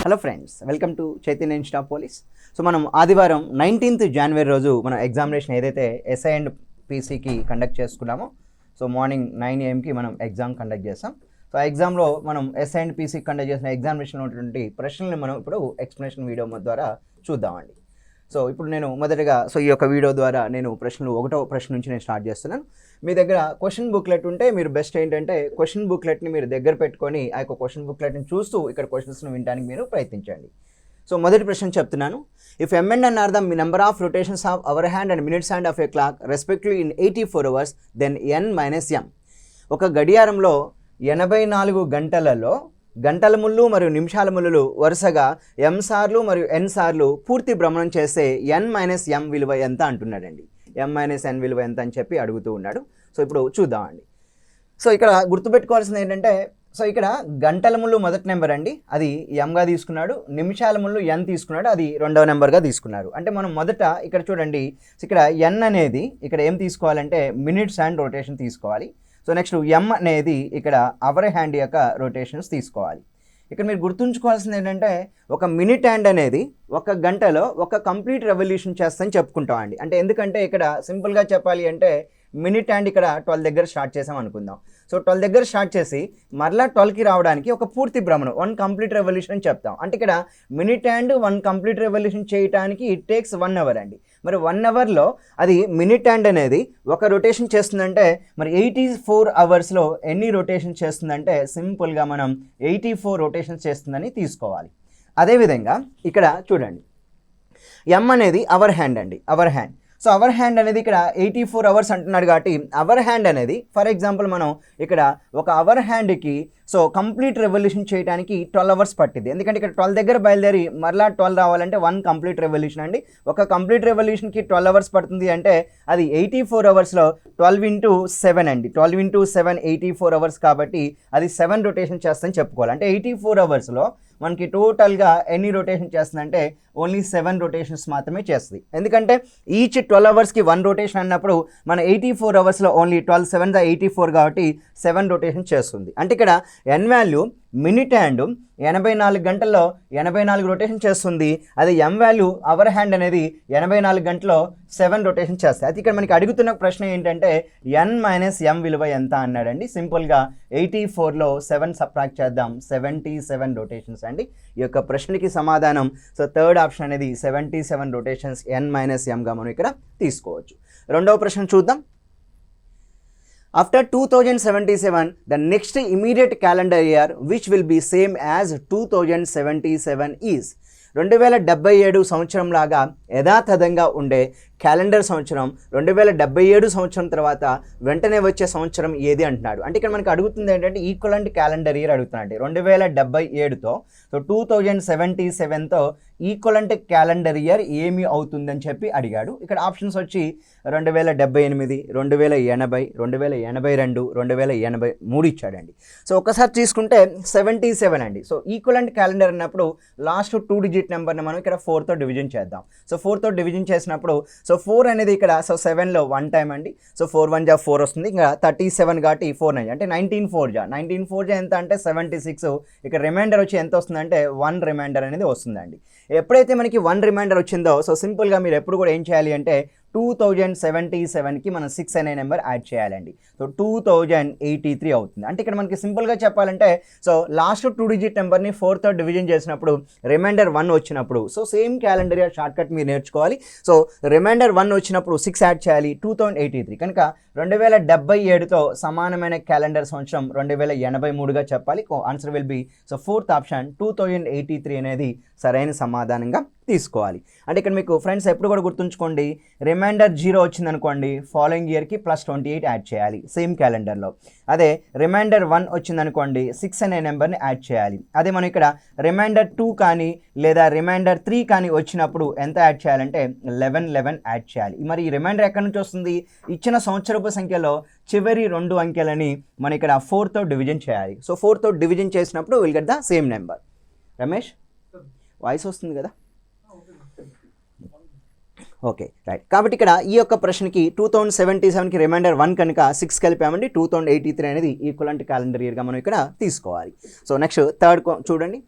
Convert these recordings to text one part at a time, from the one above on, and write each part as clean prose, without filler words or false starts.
Hello friends, welcome to Chaitanya institute of police. So మనం ఆదివారం 19th January రోజు మనం ఎగ్జామినేషన్ ఏదైతే ఎస్ఐ అండ్ పీసీకి కండక్ట్ చేసుకున్నామో, సో మార్నింగ్ 9 AM మనం ఎగ్జామ్ కండక్ట్ చేస్తాం. సో ఆ ఎగ్జామ్లో మనం ఎస్ఐ అండ్ పీసీకి కండక్ట్ చేసిన ఎగ్జామినేషన్లో ఉన్నటువంటి ప్రశ్నలను మనం ఇప్పుడు ఎక్స్ప్లెనేషన్ వీడియో ద్వారా చూద్దామండి. సో ఇప్పుడు నేను మొదటగా ఈ యొక్క వీడియో ద్వారా నేను ప్రశ్నలు 1వ ప్రశ్న నుంచి నేను స్టార్ట్ చేస్తున్నాను. మీ దగ్గర క్వశ్చన్ బుక్లెట్ ఉంటే మీరు బెస్ట్ ఏంటంటే క్వశ్చన్ బుక్లెట్ని మీరు దగ్గర పెట్టుకొని ఆ యొక్క క్వశ్చన్ బుక్లెట్ని చూస్తూ ఇక్కడ క్వశ్చన్స్ను వినడానికి మీరు ప్రయత్నించండి. సో మొదటి ప్రశ్న చెప్తున్నాను. If m and n are the number of rotations of hour hand and minutes hand of a clock respectively in 84 hours, then n minus m. ఒక గడియారంలో 84 గంటలలో గంటల ముళ్ళు మరియు నిమిషాల ముళ్ళు వరుసగా m సార్లు మరియు n సార్లు పూర్తి భ్రమణం చేస్తే n - m విలువ ఎంత అంటున్నాడండి. m - n విలువ ఎంత అని చెప్పి అడుగుతూ ఉన్నాడు. సో ఇప్పుడు చూద్దామండి. సో ఇక్కడ గుర్తుపెట్టుకోవాల్సింది ఏంటంటే, సో ఇక్కడ గంటల ముళ్ళు మొదటి నెంబర్ అండి, అది ఎంగా తీసుకున్నాడు. నిమిషాల ముళ్ళు n తీసుకున్నాడు, అది రెండవ నెంబర్గా తీసుకున్నారు. అంటే మనం మొదట ఇక్కడ చూడండి, ఇక్కడ n అనేది ఇక్కడ ఏం తీసుకోవాలంటే మినిట్స్ అండ్ రొటేషన్ తీసుకోవాలి. సో నెక్స్ట్ m అనేది ఇక్కడ అవర్ హ్యాండ్ యొక్క రొటేషన్స్ తీసుకోవాలి. ఇక్కడ మీరు గుర్తుంచుకోవాల్సింది ఏంటంటే, ఒక మినిట్ హ్యాండ్ అనేది ఒక గంటలో ఒక కంప్లీట్ రెవల్యూషన్ చేస్తుందని చెప్పుకుంటాం అండి. అంటే ఎందుకంటే ఇక్కడ సింపుల్గా చెప్పాలి అంటే మినిట్ హ్యాండ్ ఇక్కడ 12 దగ్గర స్టార్ట్ చేసాం అనుకుందాం. సో 12 దగ్గర స్టార్ట్ చేసి మరలా 12కి రావడానికి ఒక పూర్తి భ్రమణం 1 కంప్లీట్ రెవల్యూషన్ అని చెప్తాం. అంటే ఇక్కడ మినిట్ హ్యాండ్ 1 కంప్లీట్ రెవల్యూషన్ చేయడానికి ఇట్ టేక్స్ 1 అవర్ అండి. మరి 1 అవర్లో అది మినిట్ హ్యాండ్ అనేది ఒక రొటేషన్ చేస్తుందంటే మరి 84 అవర్స్లో ఎన్ని రొటేషన్ చేస్తుందంటే సింపుల్గా మనం 84 రొటేషన్స్ చేస్తుందని తీసుకోవాలి. అదేవిధంగా ఇక్కడ చూడండి, m అనేది అవర్ హ్యాండ్ అండి, hour hand. So hour hand అనేది ఇక్కడ 84 అవర్స్ అంటున్నాడు కాబట్టి అవర్ హ్యాండ్ అనేది ఫర్ ఎగ్జాంపుల్ మనం ఇక్కడ ఒక అవర్ హ్యాండ్కి సో కంప్లీట్ రెవల్యూషన్ చేయడానికి 12 అవర్స్ పట్టింది. ఎందుకంటే ఇక్కడ 12 దగ్గర బయలుదేరి మరలా 12 రావాలంటే 1 కంప్లీట్ రెవల్యూషన్ అండి. ఒక కంప్లీట్ రెవల్యూషన్కి 12 అవర్స్ పడుతుంది అంటే అది 84 అవర్స్లో 12 × 7 అండి. 12 × 7 84 అవర్స్ కాబట్టి అది 7 రొటేషన్ చేస్తుందని చెప్పుకోవాలి. అంటే 84 అవర్స్లో మనకి టోటల్గా ఎన్ని రొటేషన్ చేస్తుందంటే ఓన్లీ 7 రొటేషన్స్ మాత్రమే చేస్తుంది. ఎందుకంటే ఈచ్ 12 అవర్స్కి 1 రొటేషన్ అన్నప్పుడు మన 84 అవర్స్లో ఓన్లీ 12 7 84 కాబట్టి 7 రొటేషన్ చేస్తుంది. అంటే ఇక్కడ n వాల్యూ మినిట్ హ్యాండ్ 84 గంటల్లో 84 రొటేషన్ చేస్తుంది. అదే m వాల్యూ అవర్ హ్యాండ్ అనేది 84 గంటల్లో 7 రొటేషన్ చేస్తాయి. అది ఇక్కడ మనకి అడుగుతున్న ప్రశ్న ఏంటంటే n - m విలువ ఎంత అన్నాడండి. సింపుల్గా 84లో 7 సబ్ట్రాక్ట్ చేద్దాం, 77 రొటేషన్స్ అండి. ఈ యొక్క ప్రశ్నకి సమాధానం సో థర్డ్ ఆప్షన్ అనేది 77 రొటేషన్స్ n - mగా మనం ఇక్కడ తీసుకోవచ్చు. రెండవ ప్రశ్న చూద్దాం. After 2077, the next immediate calendar year which will be same as 2077 is 2077 సంవత్సరం లాగా యథాతథంగా ఉండే క్యాలెండర్ సంవత్సరం 2077 సంవత్సరం తర్వాత వెంటనే వచ్చే సంవత్సరం ఏది అంటున్నాడు. అంటే ఇక్కడ మనకి అడుగుతుంది ఏంటంటే ఈక్వలెంట్ క్యాలెండర్ ఇయర్ అడుగుతున్నాడు. 2077తో సో 2077తో ఈక్వలెంట్ క్యాలెండర్ ఇయర్ ఏమి అవుతుందని చెప్పి అడిగాడు. ఇక్కడ ఆప్షన్స్ వచ్చి 2078, 2080, 2082, 2083 ఇచ్చాడండి. సో ఒకసారి తీసుకుంటే 77 అండి. సో ఈక్వలెంట్ క్యాలెండర్ అన్నప్పుడు లాస్ట్ 2 డిజిట్ నెంబర్ని మనం ఇక్కడ 4తో డివిజన్ చేద్దాం. సో 4తో డివిజన్ చేసినప్పుడు సో 4 అనేది ఇక్కడ సో 7లో 1 టైం అండి. సో 4 1 = 4 వస్తుంది. ఇంకా 37 కాబట్టి 4 9 అంటే 19 ఎంత అంటే 76. ఇక్కడ రిమైండర్ వచ్చి ఎంత వస్తుందంటే 1 రిమైండర్ అనేది వస్తుందండి. ఎప్పుడైతే మనకి 1 రిమైండర్ వచ్చిందో సో సింపుల్గా మీరు ఎప్పుడు కూడా ఏం చేయాలి అంటే 2077కి మనం 6 అనే నెంబర్ యాడ్ చేయాలండి. సో 2083 అవుతుంది. అంటే ఇక్కడ మనకి సింపుల్గా చెప్పాలంటే సో లాస్ట్ 2 డిజిట్ నెంబర్ని 4తో డివిజన్ చేసినప్పుడు రిమైండర్ 1 వచ్చినప్పుడు so same calendar year shortcut మీరు నేర్చుకోవాలి. సో రిమైండర్ 1 వచ్చినప్పుడు 6 యాడ్ చేయాలి, 2083. కనుక 2077తో సమానమైన క్యాలెండర్ సంవత్సరం 2083గా చెప్పాలి. Answer will B so fourth option 2083 అనేది సరైన సమాధానంగా తీసుకోవాలి. అంటే ఇక్కడ మీకు ఫ్రెండ్స్ ఎప్పుడు కూడా గుర్తుంచుకోండి, రిమైండర్ 0 వచ్చిందనుకోండి ఫాలోయింగ్ ఇయర్కి +28 యాడ్ చేయాలి సేమ్ క్యాలెండర్లో. అదే రిమైండర్ 1 వచ్చిందనుకోండి 6 అనే నెంబర్ని యాడ్ చేయాలి. అదే మనం ఇక్కడ రిమైండర్ 2 కానీ లేదా రిమైండర్ 3 కానీ వచ్చినప్పుడు ఎంత యాడ్ చేయాలంటే 11 యాడ్ చేయాలి. మరి ఈ రిమైండర్ ఎక్కడి నుంచి వస్తుంది? ఇచ్చిన సంవత్సరపు సంఖ్యలో చివరి 2 అంకెలని మనం ఇక్కడ 4తో డివిజన్ చేయాలి. సో 4తో డివిజన్ చేసినప్పుడు will get the same number. Ramesh voice వస్తుంది కదా? Okay right. కాబట్టి ఇక్కడ ఈ యొక్క ప్రశ్నకి 2077కి రిమైండర్ 1 కనుక 6 కలిపామండి, 2083 అనేది ఈక్వలెంట్ క్యాలెండర్ ఇయర్గా మనం ఇక్కడ తీసుకోవాలి. సో నెక్స్ట్ థర్డ్ చూడండి.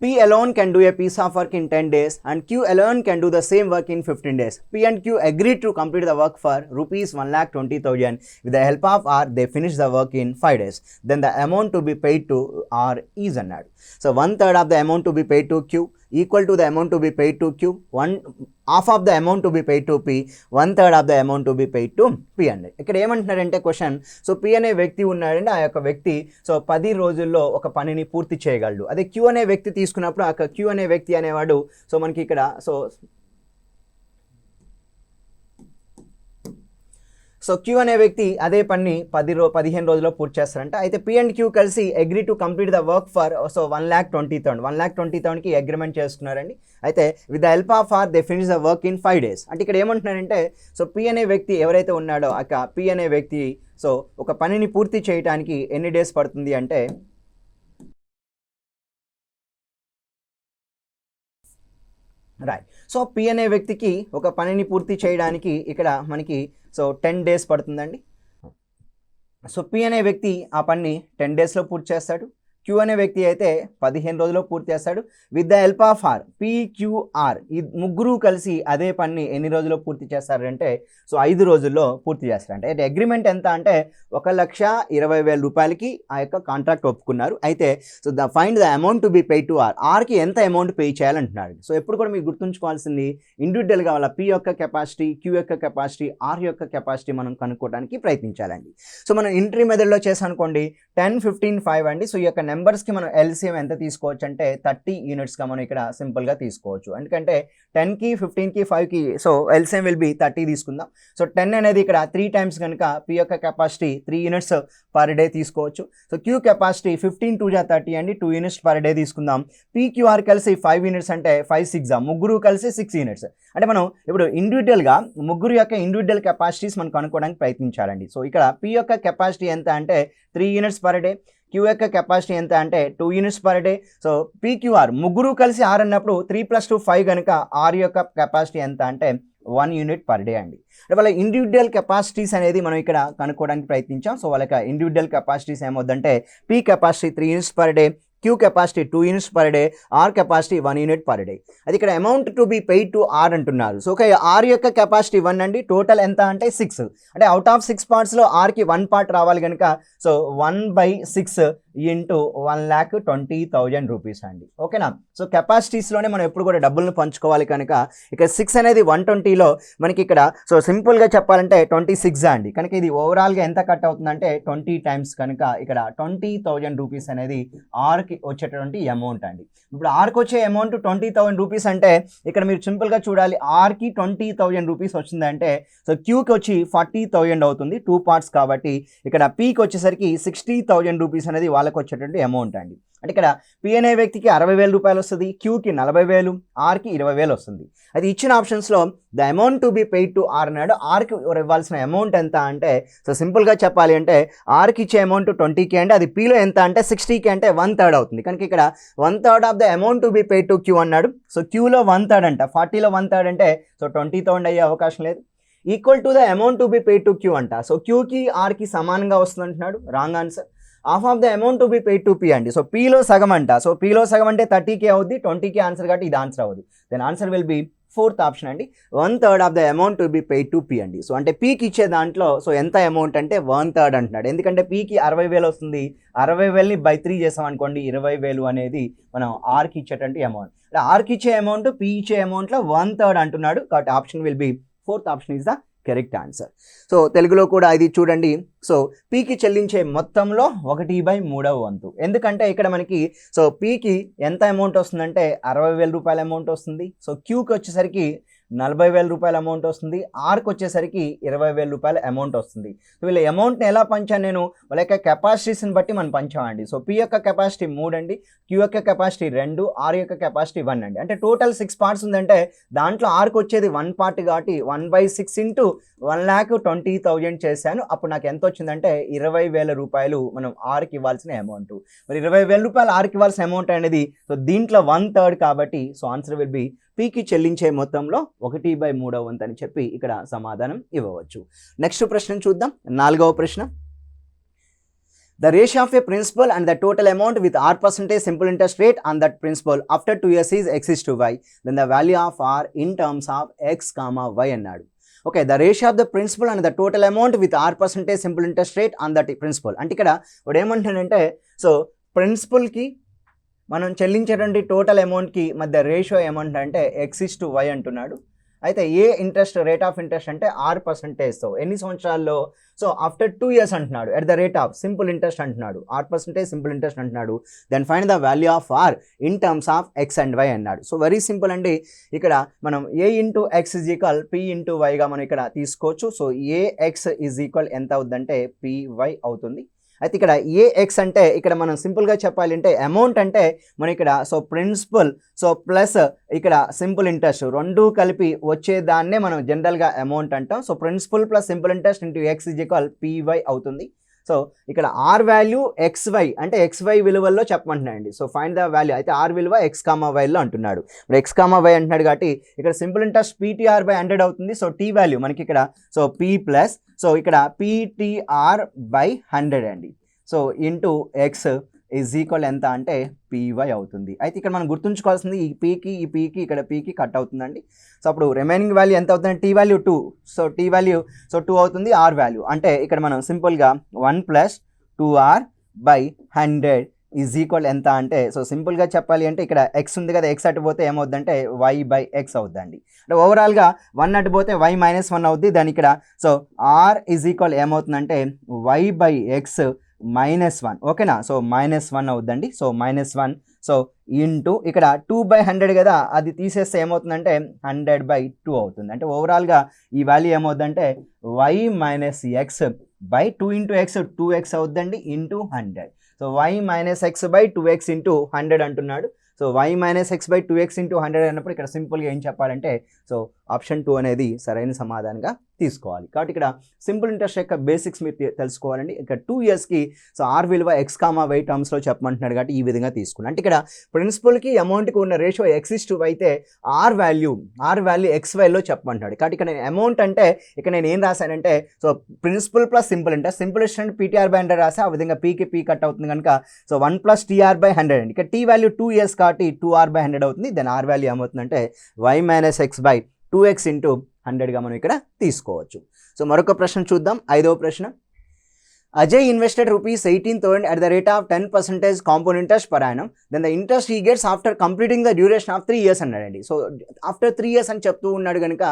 P alone can do a piece of work in 10 days and Q alone can do the same work in 15 days. P and Q agreed to complete the work for rupees 1,20,000. With the help of R, they finished the work in 5 days. Then the amount to be paid to R is అన్నాడు. So 1/3 of the amount to be paid to Q equal to the amount to be paid to Q, half of the amount to be paid to P, 1/3 of the amount to be paid to P అండి. ఇక్కడ ఏమంటున్నారంటే question, so P అనే వ్యక్తి ఉన్నాడంటే ఆ యొక్క వ్యక్తి so 10 రోజుల్లో ఒక పనిని పూర్తి చేయగలడు. అదే Q అనే వ్యక్తి తీసుకున్నప్పుడు ఆ Q అనే వ్యక్తి అనేవాడు సో మనకి ఇక్కడ సో Q అనే వ్యక్తి అదే పని 15 రోజుల్లో పూర్తి చేస్తారంట. అయితే P అండ్ Q కలిసి agree to complete the work for so 1,20,000 1,20,000కి అగ్రిమెంట్ చేసుకున్నారండి. అయితే with the help of R they finish the work in 5 days. అంటే ఇక్కడ ఏమంటున్నారంటే సో P అనే వ్యక్తి ఎవరైతే ఉన్నాడో ఆ P అనే వ్యక్తి సో ఒక పనిని పూర్తి చేయడానికి ఎన్ని డేస్ పడుతుంది అంటే రైట్. సో P అనే వ్యక్తికి ఒక పనిని పూర్తి చేయడానికి ఇక్కడ మనకి సో 10 days పడుతుందండి. సో P అనే వ్యక్తి ఆ పనిని 10 daysలో పూర్తి చేస్తాడు. Q అనే వ్యక్తి అయితే 15 రోజుల్లో పూర్తి చేస్తాడు. With the help of R, PQR ఈ ముగ్గురు కలిసి అదే పని ఎన్ని రోజుల్లో పూర్తి చేస్తారంటే సో 5 రోజుల్లో పూర్తి చేస్తారంటే అయితే అగ్రిమెంట్ ఎంత అంటే 1,20,000 రూపాయలకి ఆ యొక్క కాంట్రాక్ట్ ఒప్పుకున్నారు. అయితే so find the amount to be pay to R, ఆర్కి ఎంత అమౌంట్ పే చేయాలంటున్నాడు. సో ఎప్పుడు కూడా మీరు గుర్తుంచుకోవాల్సింది ఇండివిజువల్గా వాళ్ళ P యొక్క కెపాసిటీ, Q యొక్క కెపాసిటీ, ఆర్ యొక్క కెపాసిటీ మనం కనుక్కోవడానికి ప్రయత్నించాలండి. సో మనం ఇంట్రీ మెథడ్లో చేసానుకోండి 10, 15, 5 అండి. సో ఈ యొక్క నెంబర్స్కి మనం ఎల్సిఎం ఎంత తీసుకోవచ్చు అంటే 30 యూనిట్స్గా మనం ఇక్కడ సింపుల్గా తీసుకోవచ్చు. ఎందుకంటే 10కి 15కి 5కి సో ఎల్సిఎం విల్ బి 30 తీసుకుందాం. సో 10 అనేది ఇక్కడ 3 times కనుక P యొక్క కెపాసిటీ 3 units పర్ డే తీసుకోవచ్చు. సో Q కెపాసిటీ 15 2 × 30 అండి, 2 units పర్ డే తీసుకుందాం. PQR కలిసి 5 units అంటే 5 6 ముగ్గురు కలిసి 6 units. అంటే మనం ఇప్పుడు ఇండివిజువల్గా ముగ్గురు యొక్క ఇండివిజువల్ కెపాసిటీస్ మనం కనుక్కోవడానికి ప్రయత్నించాలండి. సో ఇక్కడ P యొక్క కెపాసిటీ ఎంత అంటే 3 units పర్ డే, Q యొక్క కెపాసిటీ ఎంత అంటే 2 units per day. So PQR ముగ్గురు కలిసి 6 అన్నప్పుడు 3 + 2 5 కనుక R యొక్క కెపాసిటీ ఎంత అంటే 1 unit పర్ డే అండి. అంటే వాళ్ళ ఇండివిజువల్ కెపాసిటీస్ అనేది మనం ఇక్కడ కనుక్కోవడానికి ప్రయత్నించాం. సో వాళ్ళ ఇండివిజువల్ కెపాసిటీస్ ఏమవుద్దంటే P capacity 3 units per day, Q capacity 2 units per day, R capacity 1 unit per day. అది ఇక్కడ amount to be paid to R అంటున్నారు. సో ఒక R యొక్క కెపాసిటీ 1 అండి, టోటల్ ఎంత అంటే 6. అంటే అవుట్ ఆఫ్ 6 partsలో Rకి 1 part రావాలి కనుక సో 1/6 × 1,20,000 రూపీస్ అండి. ఓకేనా. సో కెపాసిటీస్లోనే మనం ఎప్పుడు కూడా డబ్బులను పంచుకోవాలి కనుక ఇక్కడ 6 అనేది 120లో మనకి ఇక్కడ సో సింపుల్గా చెప్పాలంటే 26 అండి. కనుక ఇది ఓవరాల్గా ఎంత కట్ అవుతుందంటే 20 times కనుక ఇక్కడ 20,000 రూపీస్ అనేది ఆర్కి వచ్చేటటువంటి అమౌంట్ అండి. ఇప్పుడు ఆర్కి వచ్చే అమౌంట్ 20,000 రూపీస్ అంటే ఇక్కడ మీరు సింపుల్గా చూడాలి ఆర్కి 20,000 రూపీస్ వచ్చిందంటే సో Qకి వచ్చి 40,000 అవుతుంది, 2 parts కాబట్టి. ఇక్కడ Pకి వచ్చేసరికి 60,000 రూపీస్ అనేది వాళ్ళకి వచ్చేటువంటి అమౌంట్ అండి. అంటే ఇక్కడ P అనే వ్యక్తికి 60,000 రూపాయలు వస్తుంది, Qకి 40,000, ఆర్కి 20,000 వస్తుంది. అది ఇచ్చిన ఆప్షన్స్లో the amount to be paid to R అన్నాడు. ఆర్కి ఇవ్వాల్సిన అమౌంట్ ఎంత అంటే సో సింపుల్గా చెప్పాలి అంటే ఆర్కి ఇచ్చే అమౌంట్ 20K అంటే అది Pలో ఎంత అంటే 60K అంటే 1/3 అవుతుంది. కనుక ఇక్కడ 1/3 of the amount to be paid to Q అన్నాడు. సో Qలో 1/3 అంట, 40లో 1/3 అంటే సో 20,000 అయ్యే అవకాశం లేదు. Equal to the amount to be paid to Q అంట. సో Qకి ఆర్కి సమానంగా వస్తుంది అంటున్నాడు. Wrong answer. Half of the amount to be paid to P అండి. సో Pలో సగం అంట. సో Pలో సగం అంటే 30K అవుద్ది, 20K ఆన్సర్ కాబట్టి ఇది ఆన్సర్ అవ్వదు. Then answer will be 4th option అండి. 1/3 of the amount to be paid to P అండి. సో అంటే Pకి ఇచ్చే దాంట్లో సో ఎంత అమౌంట్ అంటే 1/3 అంటున్నాడు. ఎందుకంటే Pకి 60,000 వస్తుంది, 60,000ని by 3 చేసాం అనుకోండి 20,000 అనేది మనం ఆర్కి ఇచ్చేటువంటి అమౌంట్. ఆర్కి ఇచ్చే అమౌంట్ P ఇచ్చే అమౌంట్లో 1/3 అంటున్నాడు కాబట్టి option will be 4th option is the correct answer. So తెలుగులో కూడా ఇది చూడండి. సో Pకి చెల్లించే మొత్తంలో 1/3వ వంతు. ఎందుకంటే ఇక్కడ మనకి సో Pకి ఎంత అమౌంట్ వస్తుందంటే 60,000 రూపాయల అమౌంట్ వస్తుంది. సో Qకి వచ్చేసరికి 40,000 రూపాయల అమౌంట్ వస్తుంది, ఆర్కి వచ్చేసరికి 20,000 రూపాయల అమౌంట్ వస్తుంది. సో వీళ్ళ అమౌంట్ని ఎలా పంచాను నేను, వాళ్ళ యొక్క కెపాసిటీస్ని బట్టి మనం పంచామండి. సో P యొక్క కెపాసిటీ 3 అండి, Q యొక్క కెపాసిటీ 2, ఆర్ యొక్క కెపాసిటీ 1 అండి. అంటే టోటల్ 6 parts ఉందంటే దాంట్లో ఆర్కి వచ్చేది 1 part కాబట్టి 1/6 × 1,20,000 చేశాను. అప్పుడు నాకు ఎంత వచ్చిందంటే 20,000 రూపాయలు మనం ఆర్కి ఇవ్వాల్సిన అమౌంట్. మరి 20,000 రూపాయలు ఆర్కి ఇవ్వాల్సిన అమౌంట్ అనేది సో దీంట్లో 1/3 కాబట్టి సో ఆన్సర్ విల్ బి Pకి చెల్లించే మొత్తంలో 1/3వ వంతు అని చెప్పి ఇక్కడ సమాధానం ఇవ్వవచ్చు. నెక్స్ట్ ప్రశ్న చూద్దాం. 4వ ప్రశ్న. The ratio of a principal and the total amount with r% simple interest rate on that principal after 2 years is x is to y. Then the value of r in terms of x, y అన్నాడు. Okay, the ratio of the principal and the total amount with r% simple interest rate on that principal. అంటే ఇక్కడ వాడు ఏమంటాడంటే, so ప్రిన్సిపల్కి మనం చెల్లించేటువంటి total అమౌంట్కి మధ్య ratio ఏమంటాడంటే x is to y అంటున్నాడు. అయితే ఏ ఇంట్రెస్ట్ రేట్ ఆఫ్ ఇంట్రెస్ట్ అంటే r%తో ఎన్ని సంవత్సరాల్లో, సో ఆఫ్టర్ 2 years అంటున్నాడు. At the rate of simple interest అంటున్నాడు, r% సింపుల్ ఇంట్రెస్ట్ అంటున్నాడు. Then find the value of r in terms of x and y అన్నాడు. సో వెరీ సింపుల్ అండి. ఇక్కడ మనం a into x is equal p into వైగా మనం ఇక్కడ తీసుకోవచ్చు. సో ax ఈజ్ ఈక్వల్ ఎంత అవుతుందంటే py అవుతుంది. అయితే ఇక్కడ ఏఎక్స్ అంటే ఇక్కడ మనం సింపుల్గా చెప్పాలి అంటే అమౌంట్ అంటే మన ఇక్కడ సో ప్రిన్సిపల్ సో ప్లస్ ఇక్కడ సింపుల్ ఇంట్రెస్ట్ రెండు కలిపి వచ్చేదాన్నే మనం జనరల్గా అమౌంట్ అంటాం. So principal plus simple interest into x is equal p y అవుతుంది. సో ఇక్కడ ఆర్ వాల్యూ ఎక్స్వై అంటే ఎక్స్వై విలువల్లో చెప్పమంటున్నాయండి. సో ఫైండ్ ద వాల్యూ, అయితే ఆర్ విలువ ఎక్స్ కామా వైలో అంటున్నాడు. ఇప్పుడు ఎక్స్ కామా వై అంటున్నాడు కాబట్టి ఇక్కడ సింపుల్ ఇంట్రెస్ట్ పీటీఆర్ బై 100 అవుతుంది. సో టీ వాల్యూ మనకి ఇక్కడ సో పీ ప్లస్ సో ఇక్కడ పీటీఆర్ బై 100 అండి. So into x is equal ఎంత అంటే పీవై అవుతుంది. అయితే ఇక్కడ మనం గుర్తుంచుకోవాల్సింది ఈ పీకి ఇక్కడ పీకి కట్ అవుతుందండి. సో అప్పుడు రిమైనింగ్ వాల్యూ ఎంత అవుతుంది, T value 2. So T value so 2 అవుతుంది. ఆర్ వాల్యూ అంటే ఇక్కడ మనం సింపుల్గా 1 + 2r బై 100 ఈజ్ ఈక్వల్ ఎంత అంటే, సో సింపుల్గా చెప్పాలి అంటే ఇక్కడ ఎక్స్ ఉంది కదా, ఎక్స్ అటు పోతే ఏమవుద్దంటే వై బై ఎక్స్ అవుద్దండి. అంటే ఓవరాల్గా 1 అటు పోతే y - 1 అవుద్ది. దాని ఇక్కడ సో ఆర్ ఈజ్ ఈక్వల్ ఏమవుతుందంటే వై బై ఎక్స్ -1. ఓకేనా, సో -1 అవుద్దండి. సో -1 సో ఇంటూ ఇక్కడ 2/100 కదా, అది తీసేస్తే ఏమవుతుందంటే 100/2 అవుతుంది. అంటే ఓవరాల్గా ఈ వాల్యూ ఏమవుతుందంటే y - x by 2 into x 2x అవుద్దండి into 100. So y - x by 2x into 100 అంటున్నాడు. So y - x by 2x into 100 అన్నప్పుడు ఇక్కడ సింపుల్గా ఏం చెప్పాలంటే సో ఆప్షన్ 2 అనేది సరైన సమాధానంగా తీసుకోవాలి. కాబట్టి ఇక్కడ సింపుల్ ఇంట్రెస్ట్ యొక్క బేసిక్స్ మీరు తెలుసుకోవాలండి. ఇక్కడ 2 yearsకి సో ఆర్ విలువ ఎక్స్ కామా వై టర్మ్స్లో చెప్పమంటున్నాడు కాబట్టి ఈ విధంగా తీసుకున్నాను. అంటే ఇక్కడ ప్రిన్సిపల్కి అమౌంట్కి ఉన్న రేషియో ఎక్స్ ఇస్ టు అయితే ఆర్ వాల్యూ ఎక్స్ వైలో చెప్పమంటున్నాడు. కాబట్టి ఇక్కడ నేను అమౌంట్ అంటే ఇక్కడ నేను ఏం రాశానంటే so principal plus simple interest, simple interest అంటే పీటీఆర్ బై 100 రాసా, ఆ విధంగా పీకి పీ కట్ అవుతుంది కనుక సో 1 + TR బై 100 అండి. ఇక్కడ టీ వాల్యూ 2 years కాబట్టి 2r బై 100 అవుతుంది. దెన్ ఆర్ వాల్యూ ఏమవుతుందంటే y - x by 2x into 100గా మనం ఇక్కడ తీసుకోవచ్చు. సో మరొక ప్రశ్న చూద్దాం. 5వ ప్రశ్న. Ajay invested rupees 18,000 at the rate of 10% compound interest per annum. Then the interest he gets after completing the duration of 3 years అన్నాడండి. సో ఆఫ్టర్ 3 years అని చెప్తూ ఉన్నాడు కనుక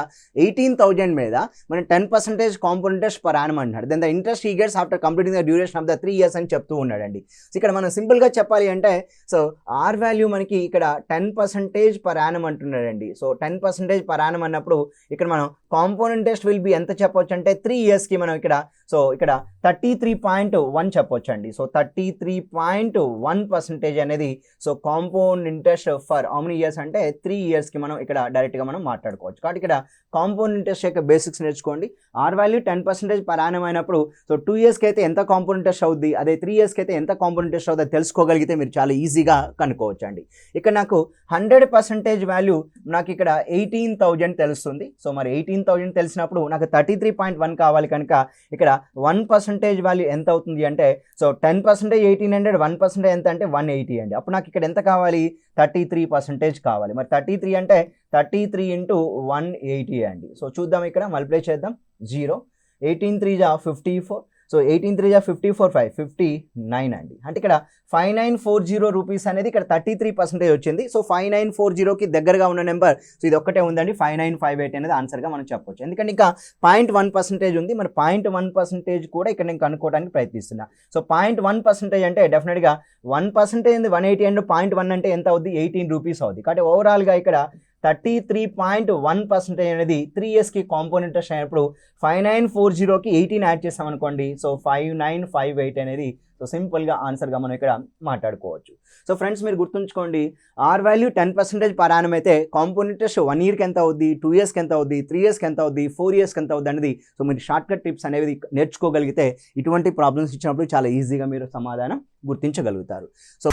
18,000 మీద మనం 10% కాంపౌండ్ ఇంట్రెస్ట్ పర్ యానం అంటున్నాడు. Then the interest he gets after completing the duration of the 3 years అని చెప్తూ ఉన్నాడండి. సో ఇక్కడ మనం సింపుల్గా చెప్పాలి అంటే సో ఆర్ వాల్యూ మనకి ఇక్కడ 10% పర్ యానం అంటున్నాడండి. సో 10% పర్ యానం అన్నప్పుడు ఇక్కడ మనం కాంపౌండ్ ఇంట్రెస్ట్ విల్ బి ఎంత చెప్పొచ్చు అంటే 3 yearsకి మనం ఇక్కడ సో ఇక్కడ 33.1 చెప్పొచ్చు అండి. సో 33.1% అనేది so compound interest for how many years అంటే 3 yearsకి మనం ఇక్కడ డైరెక్ట్గా మనం మాట్లాడుకోవచ్చు. కాబట్టి ఇక్కడ కాంపౌండ్ ఇంట్రెస్ట్ యొక్క బేసిక్స్ నేర్చుకోండి. ఆర్ వాల్యూ 10% పర్ యానం అయినప్పుడు సో 2 yearsకి అయితే ఎంత కాంపౌండ్ ఇంట్రెస్ట్ అవుద్ది, అదే 3 yearsకి అయితే ఎంత కాంపౌండ్ ఇంట్రెస్ట్ అవుతుంది తెలుసుకోగలిగితే మీరు చాలా ఈజీగా కనుక్కోవచ్చు అండి. ఇక్కడ నాకు 100% వాల్యూ నాకు ఇక్కడ 18,000 తెలుస్తుంది. సో మరి 18,000 తెలిసినప్పుడు నాకు 33.1 కావాలి కనుక ఇక్కడ 1% వాల్యూ ఎంత అవుతుంది అంటే సో 10% 1800, 1% ఎంత అంటే 180 అండి. అప్పుడు నాకు ఇక్కడ ఎంత కావాలి 33% కావాలి. మరి 33 అంటే 33 ఇంటూ 180 అండి. సో చూద్దాం, ఇక్కడ మల్టిప్లై చేద్దాం. 0 18 3 = 54. సో 18 3 = 54 5 59 అండి. అంటే ఇక్కడ 5940 రూపీస్ అనేది ఇక్కడ 33% వచ్చింది. సో 5940కి దగ్గరగా ఉన్న నెంబర్ సో ఇది ఒక్కటే ఉందండి. 5958 అనేది ఆన్సర్గా మనం చెప్పొచ్చు. ఎందుకంటే ఇంకా 0.1% ఉంది. మరి 0.1% కూడా ఇక్కడ నేను కనుక్కోవడానికి ప్రయత్నిస్తున్నా. సో 0.1% అంటే డెఫినెట్గా 1% ఏంది 180 అండ్ 0.1 అంటే ఎంత అవుద్ది 18 రూపీస్ అవుద్ది. కాబట్టి ఓవరాల్గా ఇక్కడ 33.1% అనేది 3 yearsకి కాంపౌండ్ ఇంట్రెస్ట్ అయినప్పుడు 5940కి 18 యాడ్ చేస్తాం అనుకోండి. సో 5958 అనేది సో సింపుల్గా ఆన్సర్గా మనం ఇక్కడ మాట్లాడుకోవచ్చు. సో ఫ్రెండ్స్ మీరు గుర్తుంచుకోండి, ఆర్ వాల్యూ 10% పర్ యానం అయితే కాంపౌండ్ ఇంట్రెస్ట్ 1 yearకి ఎంత అవుద్ది, 2 yearsకి ఎంత అవుద్ది, 3 yearsకి ఎంత అవుద్ది, 4 yearsకి ఎంత అవుద్ది అనేది సో మీరు షార్ట్కట్ టిప్స్ అనేవి నేర్చుకోగలిగితే ఇటువంటి ప్రాబ్లమ్స్ ఇచ్చినప్పుడు చాలా ఈజీగా మీరు సమాధానం గుర్తించగలుగుతారు. సో